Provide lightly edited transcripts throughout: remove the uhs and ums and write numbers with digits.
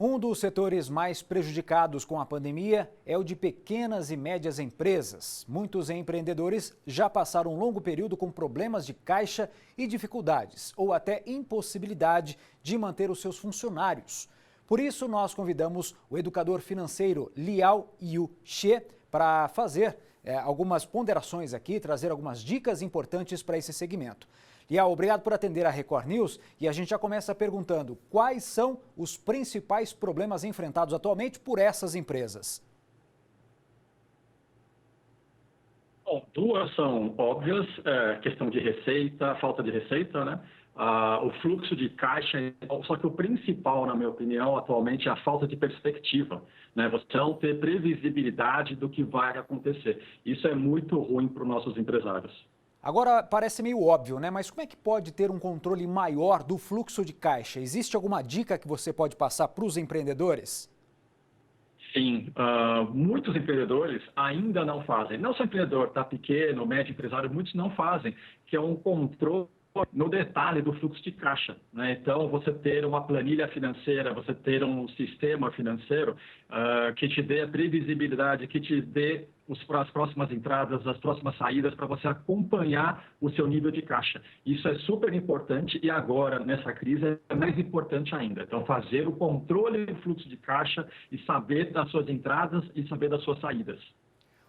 Um dos setores mais prejudicados com a pandemia é o de pequenas e médias empresas. Muitos empreendedores já passaram um longo período com problemas de caixa e dificuldades, ou até impossibilidade de manter os seus funcionários. Por isso, nós convidamos o educador financeiro Liao Yu Xie para fazer algumas ponderações aqui, trazer algumas dicas importantes para esse segmento. Liao, obrigado por atender a Record News e a gente já começa perguntando quais são os principais problemas enfrentados atualmente por essas empresas. Bom, duas são óbvias, questão de receita, falta de receita, né? O fluxo de caixa, só que o principal, na minha opinião, atualmente é a falta de perspectiva, né? Você não ter previsibilidade do que vai acontecer. Isso é muito ruim para os nossos empresários. Agora, parece meio óbvio, né? Mas como é que pode ter um controle maior do fluxo de caixa? Existe alguma dica que você pode passar para os empreendedores? Sim, muitos empreendedores ainda não fazem. Não só empreendedor, tá pequeno, médio empresário, muitos não fazem, que é um controle no detalhe do fluxo de caixa, né? Então, você ter uma planilha financeira, você ter um sistema financeiro que te dê a previsibilidade, que te dê as próximas entradas, as próximas saídas, para você acompanhar o seu nível de caixa. Isso é super importante e agora, nessa crise, é mais importante ainda. Então, fazer o controle do fluxo de caixa e saber das suas entradas e saber das suas saídas.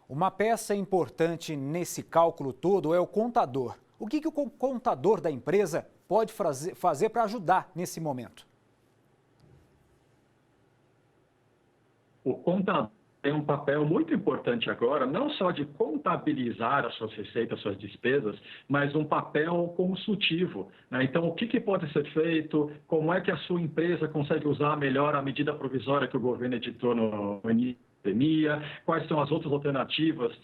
Uma peça importante nesse cálculo todo é o contador. O que o contador da empresa pode fazer para ajudar nesse momento? O contador tem um papel muito importante agora, não só de contabilizar as suas receitas, as suas despesas, mas um papel consultivo, né? Então, o que pode ser feito, como é que a sua empresa consegue usar melhor a medida provisória que o governo editou no início da pandemia, quais são as outras alternativas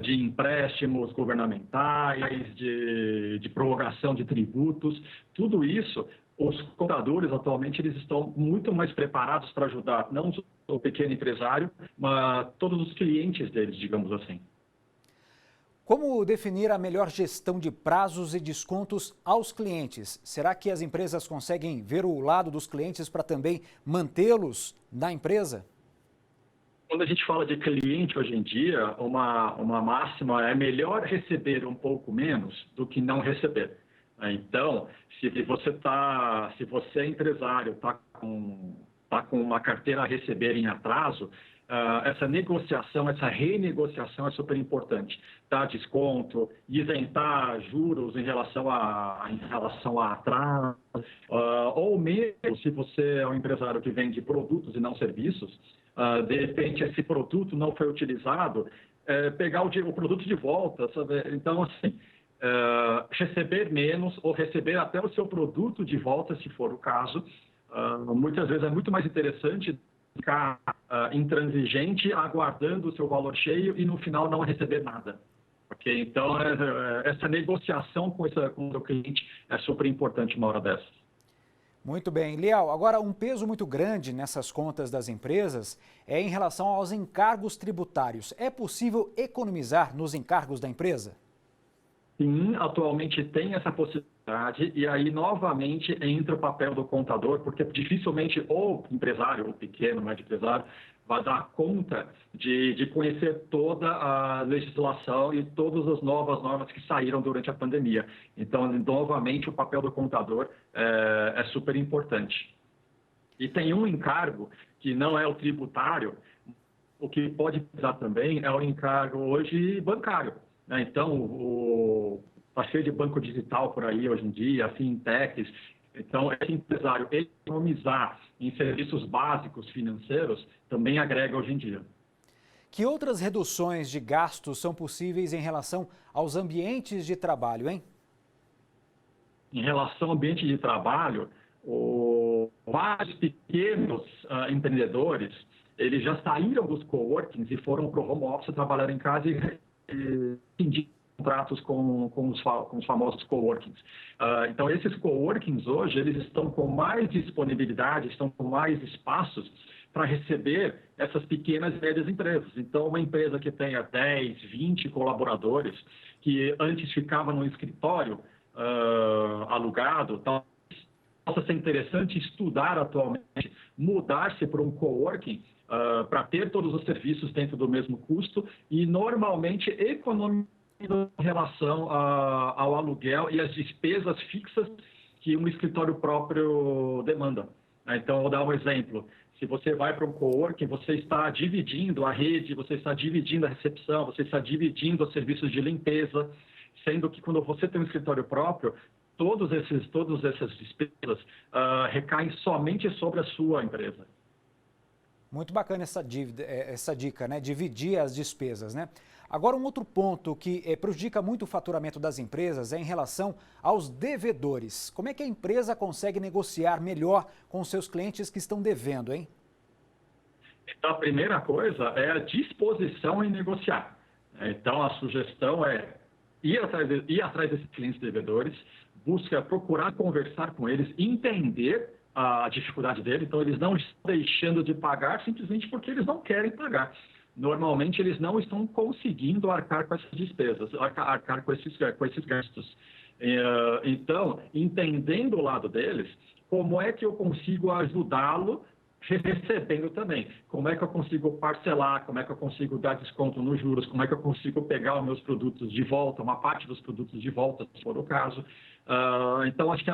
de empréstimos governamentais, de prorrogação de tributos, tudo isso. Os contadores, atualmente, eles estão muito mais preparados para ajudar, não só o pequeno empresário, mas todos os clientes deles, digamos assim. Como definir a melhor gestão de prazos e descontos aos clientes? Será que as empresas conseguem ver o lado dos clientes para também mantê-los na empresa? Quando a gente fala de cliente hoje em dia, uma máxima é melhor receber um pouco menos do que não receber. Então, se você é empresário, está com uma carteira a receber em atraso, essa negociação, essa renegociação é super importante. Dar desconto, isentar juros em relação a atraso, ou mesmo se você é um empresário que vende produtos e não serviços, de repente esse produto não foi utilizado, pegar o produto de volta, sabe? Então, assim, receber menos ou receber até o seu produto de volta, se for o caso, muitas vezes é muito mais interessante ficar intransigente, aguardando o seu valor cheio e no final não receber nada. Okay? Então, essa negociação com o seu cliente é super importante uma hora dessas. Muito bem. Liao, agora um peso muito grande nessas contas das empresas é em relação aos encargos tributários. É possível economizar nos encargos da empresa? Sim, atualmente tem essa possibilidade e aí novamente entra o papel do contador, porque dificilmente o empresário, o pequeno, médio empresário, vai dar conta de conhecer toda a legislação e todas as novas normas que saíram durante a pandemia. Então, novamente, o papel do contador é super importante. E tem um encargo que não é o tributário, o que pode pesar também é o encargo hoje bancário. Então, está cheio de banco digital por aí hoje em dia, fintechs. Então, esse empresário economizar em serviços básicos financeiros também agrega hoje em dia. Que outras reduções de gastos são possíveis em relação aos ambientes de trabalho, hein? Em relação ao ambiente de trabalho, vários pequenos empreendedores, eles já saíram dos coworkings e foram para o home office trabalhar em casa e contratos com os famosos coworkings. Então, esses coworkings hoje, eles estão com mais disponibilidade, estão com mais espaços para receber essas pequenas e médias empresas. Então, uma empresa que tenha 10, 20 colaboradores, que antes ficava no escritório alugado, possa ser interessante estudar atualmente mudar-se para um coworking para ter todos os serviços dentro do mesmo custo e normalmente economizando em relação ao aluguel e às despesas fixas que um escritório próprio demanda. Então, eu vou dar um exemplo. Se você vai para um coworking, você está dividindo a rede, você está dividindo a recepção, você está dividindo os serviços de limpeza, sendo que quando você tem um escritório próprio, todas essas despesas recaem somente sobre a sua empresa. Muito bacana essa dica, né? Dividir as despesas, né? Agora, um outro ponto que prejudica muito o faturamento das empresas é em relação aos devedores. Como é que a empresa consegue negociar melhor com os seus clientes que estão devendo, hein? Então, a primeira coisa é a disposição em negociar. Então, a sugestão é ir atrás desses clientes devedores, procurar conversar com eles, entender a dificuldade dele. Então, eles não estão deixando de pagar simplesmente porque eles não querem pagar. Normalmente, eles não estão conseguindo arcar com essas despesas, arcar com esses gastos. Então, entendendo o lado deles, como é que eu consigo ajudá-lo recebendo também? Como é que eu consigo parcelar? Como é que eu consigo dar desconto nos juros? Como é que eu consigo pegar os meus produtos de volta, uma parte dos produtos de volta, se for o caso? Então, acho que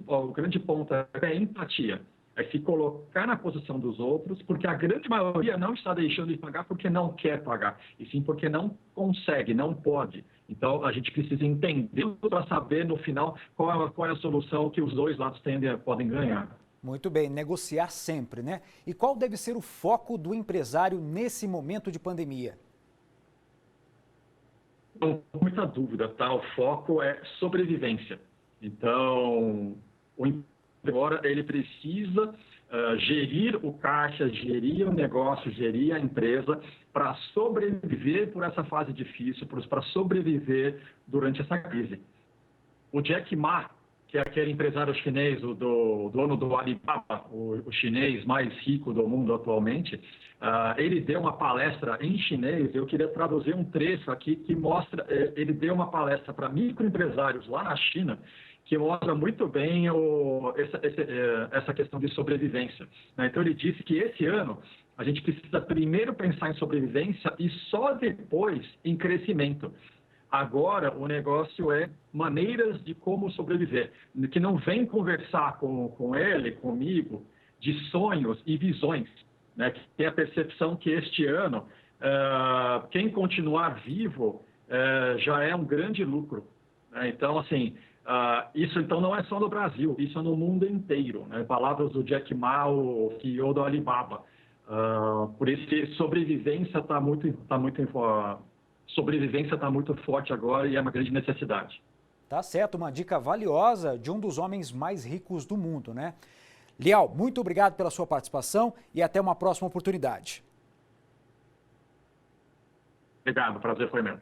o grande ponto é a empatia. É se colocar na posição dos outros, porque a grande maioria não está deixando de pagar porque não quer pagar, e sim porque não consegue, não pode. Então, a gente precisa entender para saber, no final, qual é a solução que os dois lados podem ganhar. Muito bem, negociar sempre, né? E qual deve ser o foco do empresário nesse momento de pandemia? Não tenho muita dúvida, tá? O foco é sobrevivência. Então, o agora ele precisa gerir o caixa, gerir o negócio, gerir a empresa para sobreviver por essa fase difícil, para sobreviver durante essa crise. O Jack Ma, que é aquele empresário chinês, o dono do Alibaba, o chinês mais rico do mundo atualmente, ele deu uma palestra em chinês. Eu queria traduzir um trecho aqui que mostra, ele deu uma palestra para microempresários lá na China, que mostra muito bem essa questão de sobrevivência. Então, ele disse que esse ano a gente precisa primeiro pensar em sobrevivência e só depois em crescimento. Agora, o negócio é maneiras de como sobreviver, que não vem conversar com ele, comigo, de sonhos e visões, né? Que tem a percepção que este ano, quem continuar vivo já é um grande lucro, né? Então, assim, isso então não é só no Brasil, isso é no mundo inteiro, né? Palavras do Jack Ma, o CEO do Alibaba. Por isso que sobrevivência está muito forte agora e é uma grande necessidade. Tá certo, uma dica valiosa de um dos homens mais ricos do mundo, né? Lial, muito obrigado pela sua participação e até uma próxima oportunidade. Obrigado, o prazer foi meu.